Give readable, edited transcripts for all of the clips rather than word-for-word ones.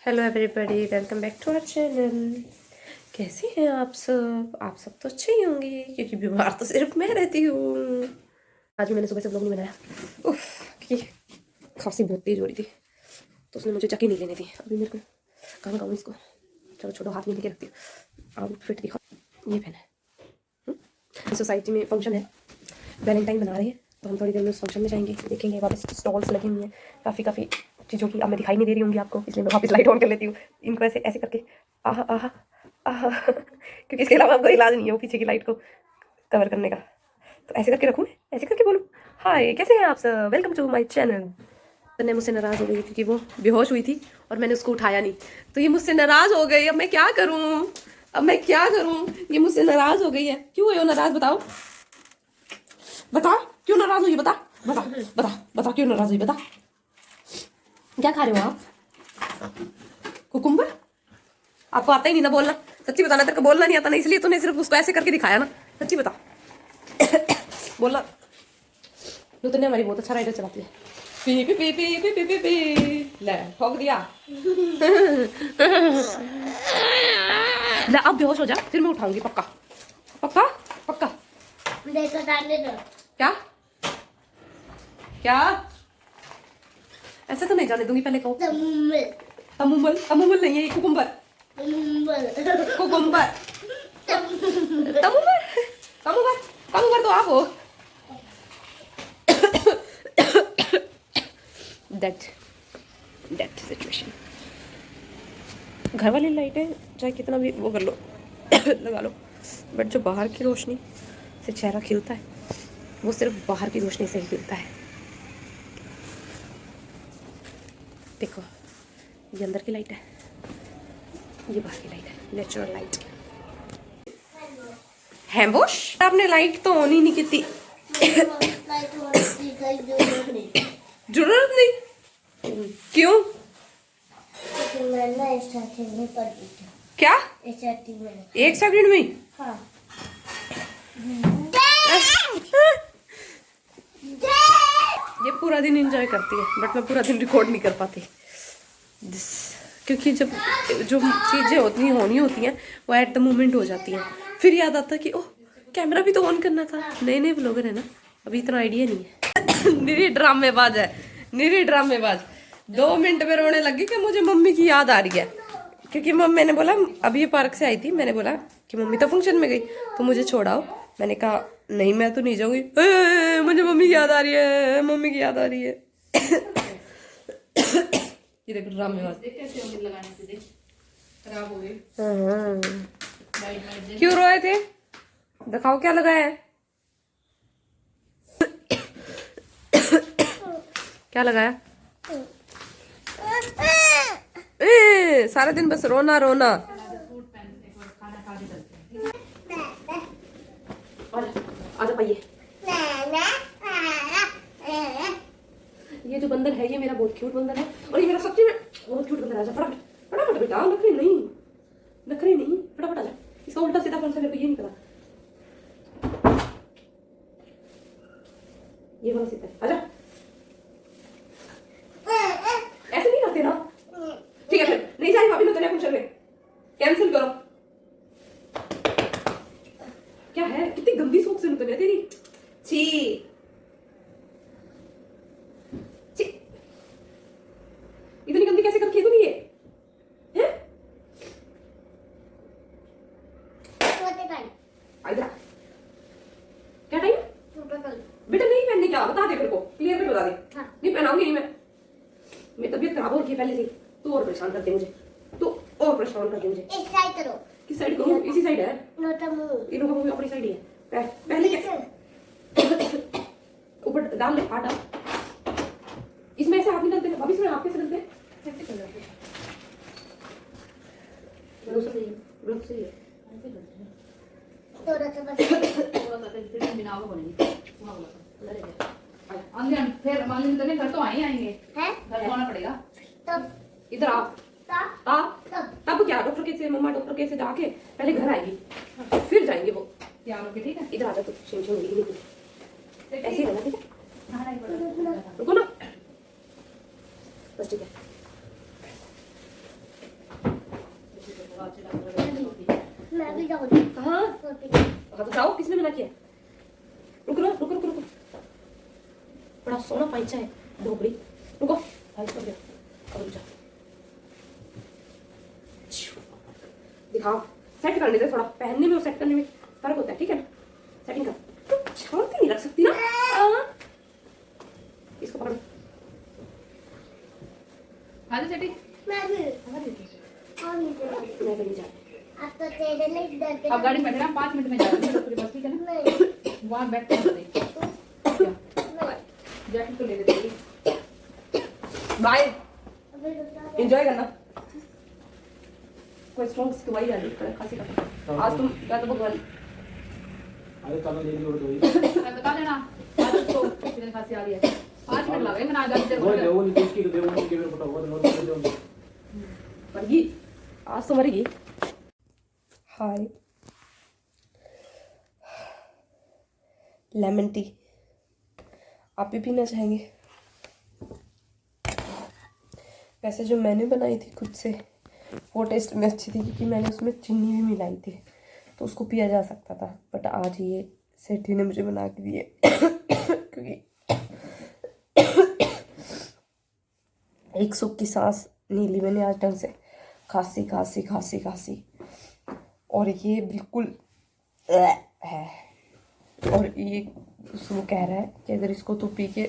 Hello everybody, welcome back to our channel. कैसे हैं आप सब? आप सब तो अच्छे ही होंगे क्योंकि बीमार तो सिर्फ मैं रहती हूँ। आज भी मैंने सुबह से व्लॉग नहीं बनाया क्योंकि खांसी बहुत तेज हो रही थी, तो उसने मुझे चक्की नहीं लेने दी। अभी मेरे को कहाँ कहूँ इसको, चलो छोड़ो, हाथ में लेके रखती हूँ। आउटफिट दिखाओ, ये पहना है। सोसाइटी में फंक्शन है, वैलेंटाइन बना रही है, तो हम थोड़ी देर में उस फंक्शन में जाएंगे, देखेंगे। वापस स्टॉल्स लगी हुई हैं काफ़ी चीज़ों की। अब मैं दिखाई नहीं दे रही होंगी आपको, इसलिए मैं वापस लाइट ऑन कर लेती हूँ। इनको ऐसे ऐसे करके आह आह आह क्योंकि इसके अलावा कोई इलाज नहीं है वो पीछे की लाइट को कवर करने का। तो ऐसे करके रखूँ, मैं ऐसे करके बोलूँ हाय कैसे हैं आप सब, वेलकम टू माई चैनल। ने मुझसे नाराज़ हो गई क्योंकि वो बेहोश हुई थी और मैंने उसको उठाया नहीं, तो ये मुझसे नाराज़ हो गई। अब मैं क्या करूँ, अब मैं क्या करूँ? ये मुझसे नाराज़ हो गई है। क्यों हो नाराज़? बताओ बता, क्यों नाराज़ हुई? बता बता बता बता, क्यों नाराज़ हुई? बता। क्या खा रहे हो आप? कुकुम्बर? आपको आता ही नहीं ना बोलना। सच्ची बताना, तेरे को बोलना नहीं आता ना, इसलिए तूने सिर्फ उसको ऐसे करके दिखाया ना। सच्ची बता बोलना। तूने हमारी बहुत अच्छा राइडर चलाती है। P P P P P P P P ले ठोक दिया। ले अब बेहोश हो जा, फिर मैं उठाऊंगी पक्का पक्का पक्का। क्या क्या? ऐसे तो नहीं जाने दूंगी, पहले कहो। तमुम्बल तमुम्बल नहीं है, ये कुकुम्बर। कुकुम्बर तमुम्बर तमुम्बर तमुम्बर तो आप हो। Death situation. घर वाली लाइटें चाहे कितना भी वो कर लो लगा लो, बट जो बाहर की रोशनी से चेहरा खिलता है वो सिर्फ बाहर की रोशनी से ही खिलता है। देखो, ये अंदर की लाइट है, ये बाहर की लाइट है, नेचुरल लाइट है। वोश आपने लाइट तो ऑन ही नहीं की थी। जरूरत नहीं? क्यों? क्या एक सेकंड में? हाँ। ये पूरा दिन एंजॉय करती है, बट मैं पूरा दिन रिकॉर्ड नहीं कर पाती, क्योंकि जब जो चीज़ें होनी होती हैं वो एट द मोमेंट हो जाती हैं। फिर याद आता है कि ओह कैमरा भी तो ऑन करना था। नए नए व्लॉगर है ना, अभी इतना आइडिया नहीं है। निरी ड्रामेबाज है, निरी ड्रामेबाज। 2 मिनट में रोने लगी कि मुझे मम्मी की याद आ रही है, क्योंकि मम्मी ने बोला, अभी ये पार्क से आई थी, मैंने बोला कि मम्मी तो फंक्शन में गई तो मुझे छोड़ाओ। मैंने कहा नहीं मैं तो नहीं जाऊंगी, मुझे मम्मी की याद आ रही है, मम्मी की याद आ रही है। ये देखो ड्रामेबाज खराब हो गई। क्यों रोए थे? दिखाओ क्या लगा है। क्या लगाया? सारा दिन बस रोना रोना। आजा पाइए। ये जो बंदर है ये मेरा बहुत क्यूट बंदर है, और ये मेरा सच्ची में बहुत क्यूट बंदर है। आजा फटाफट फटाफट बेटा, नखरे नहीं नखरे नहीं, फटाफट आजा। इसका उल्टा सीधा कौन सा मेरे को ये नहीं पता। ये वाला सीधा आजा। ऐसे नहीं करते ना। ठीक है फिर नहीं जाएगी भाभी, मैं तेरे फंक्शन में कैंसिल करो। क्या है, कितनी गंदी सोच से निकल तेरी। छी छी, इतनी गंदी कैसे करके तूने ये हैं? इधर क्या टाइम बेटा? नहीं पहनने, क्या बता दे मेरे को, क्लियर कट बता दे। हाँ। नहीं पहनाऊंगी नहीं मैं तबीयत खराब हो रही है पहले से। तू और परेशान करते मुझे, तू और परेशान करते मुझे। इस साइड करो। किस साइड करूं? इसी साइड है। नोटा मुंह। इनका मुंह अपनी साइड ही है। पहले क्या ऊपर डाल ले, हाथ डाल। इसमें ऐसे हाथ नहीं डालते भाभी, इसमें हाथ कैसे डालते हैं? ऐसे कर डालते हैं। ग्लव्स से थोड़ा सा बस बिना वो बनेगी अंदर। फिर मान लीजिए तने घर तो आएंगे हैं, घर तो आना पड़ेगा। तब इधर आ तब क्या डॉक्टर के से, मम्मा डॉक्टर के से जाके पहले घर आएगी, फिर जाएंगे वो तैयार होके। ठीक है, इधर आ जा तू। शिव ऐसे ही रहना, ठीक है? रुको ना बस, ठीक है। मैं भी जाऊंगी कहाँ? हाँ तो जाओ, किसने मना किया? रुको ना, रुको रुको रुको, बड़ा सोना पाइचा है ढोकड़ी। रुको भाई, कर दो, अब रुक जाओ, दिखाओ। सेट करने दे थोड़ा, पहनने में और सेट करने में फर्क होता है, ठीक है ना? सेटिंग कर, शांति नहीं रख सकती ना। इसको पकड़ो। आजा चटी। मैं भी और नहीं मैं कहीं जा, अब तो तेरे लिए डर के अब गाड़ी में बैठना, 5 मिनट में जा रही है बस, ठीक है ना? नहीं वहाँ बैठ कर दे। जैकेट तो ले ले तेरी। बाय, अभी रुक एंजॉय करना। कोई स्ट्रॉन्ग की दवाई डाली खांसी का। आज तुम क्या तो भगवान अरे कल ले ली और दो अब बता देना आज उसको कितने खांसी आ रही है। 5 मिनट लगेंगे ना, आधा वो देर देवो नहीं इसकी देवो नहीं केवल फटा हुआ नोट कर दो। मरगी, आज तो मरेगी। हाय, लेमन टी आप भी पीना चाहेंगे? वैसे जो मैंने बनाई थी खुद से वो टेस्ट में अच्छी थी, क्योंकि मैंने उसमें चीनी भी मिलाई थी, तो उसको पिया जा सकता था। बट आज ये सेठी ने मुझे बना के दिए क्योंकि एक सुख की सांस नहीं ली मैंने आज ढंग से। खांसी खांसी खांसी खांसी, और ये बिल्कुल है। और ये वो कह रहा है कि अगर इसको तू पी के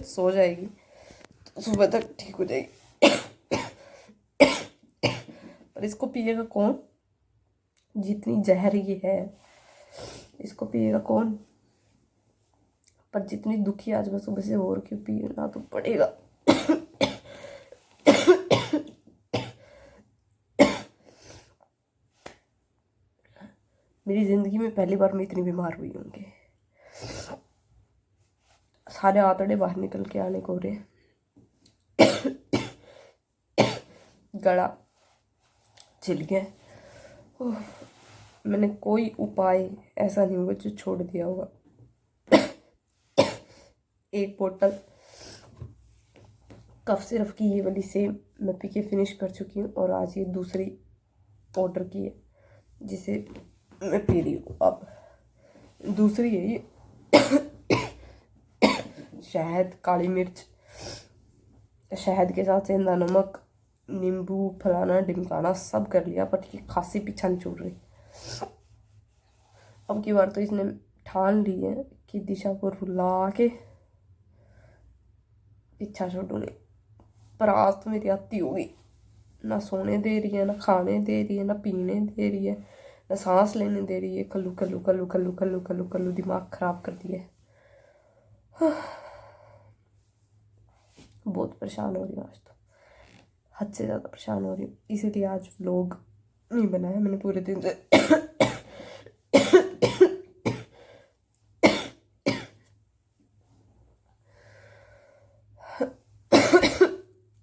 सो जाएगी तो सुबह तक ठीक हो जाएगी। पर इसको पिएगा कौन? जितनी जहर ये है, इसको पिएगा कौन? पर जितनी दुखी आज मैं सुबह से हो रही हूँ, पीना तो पड़ेगा। मेरी जिंदगी में पहली बार मैं इतनी बीमार हुई होंगी। सारे आंतड़े बाहर निकल के आने को रहे, गला छिल गया। मैंने कोई उपाय ऐसा नहीं होगा जो छोड़ दिया होगा। एक बोतल कफ सिरप की ये वाली सेम मैं पी के फिनिश कर चुकी हूँ, और आज ये दूसरी ऑर्डर की है जिसे मैं पी रही हूँ। अब दूसरी है ये शहद, काली मिर्च, शहद के साथ सेंधा नमक, नींबू, फलाना ढिमकाना सब कर लिया, बट ये खांसी पीछा नहीं छोड़ रही। अब की बार तो इसने ठान ली है कि दिशा को रुला के पीछा छोड़ूंगी। पर आज तो मेरी आती होगी, ना सोने दे रही है, ना खाने दे रही है, ना पीने दे रही है, ना सांस लेने दे रही है। कल्लू कल्लू कल्लू कल्लू कल्लू कल्लू कल्लू, दिमाग खराब कर दिया है। बहुत परेशान हो रही हूँ आज तो, हद से ज़्यादा परेशान हो रही हूँ। इसीलिए आज व्लॉग नहीं बनाया मैंने पूरे दिन से।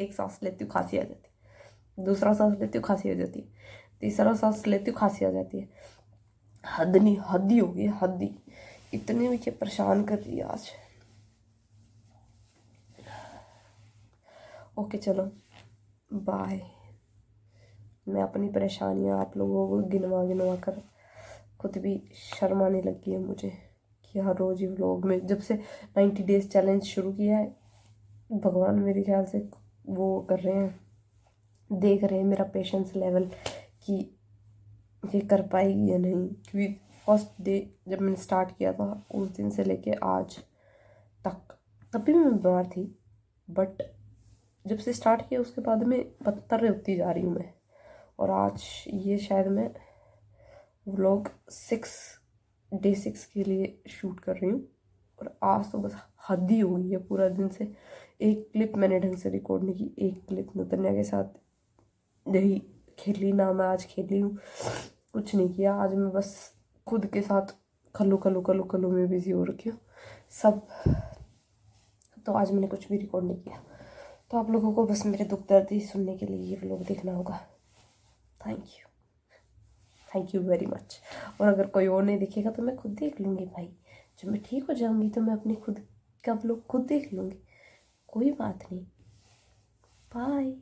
एक सांस लेती हूँ खांसी आ जाती है, दूसरा सांस लेती हूँ खांसी आ जाती है, तीसरा सांस लेती हूँ खांसी आ जाती है। हद नहीं, हद ही हो गई, हद ही। इतने मुझे परेशान कर रही है आज। ओके चलो बाय। मैं अपनी परेशानियाँ आप लोगों को गिनवा गिनवा कर खुद भी शर्म आने लगी है मुझे कि हर रोज़ ही व्लॉग में, जब से 90 डेज चैलेंज शुरू किया है, भगवान मेरे ख्याल से वो कर रहे हैं, देख रहे हैं मेरा पेशेंस लेवल कि ये कर पाएगी या नहीं। क्योंकि फर्स्ट डे जब मैंने स्टार्ट किया था उस दिन से लेके आज तक, तभी मैं बीमार थी, बट जब से स्टार्ट किया उसके बाद में बदतर होती जा रही हूँ मैं। और आज ये शायद मैं व्लॉग डे 6 के लिए शूट कर रही हूँ, और आज तो बस हद ही हो गई है। पूरा दिन से एक क्लिप मैंने ढंग से रिकॉर्ड नहीं की, एक क्लिप नतन्या के साथ नहीं खेली ना, मैं आज खेली हूँ, कुछ नहीं किया। आज मैं बस खुद के साथ खल्लू खल्लू खल्लू खल्लू में बिजी हो रखी हूँ सब। तो आज मैंने कुछ भी रिकॉर्ड नहीं किया। तो आप लोगों को बस मेरे दुख दर्द ही सुनने के लिए ये व्लॉग देखना होगा। Thank you very much. और अगर कोई और नहीं दिखेगा तो मैं खुद देख लूँगी भाई। जब मैं ठीक हो जाऊँगी तो मैं अपनी खुद का व्लॉग खुद देख लूँगी, कोई बात नहीं। बाय।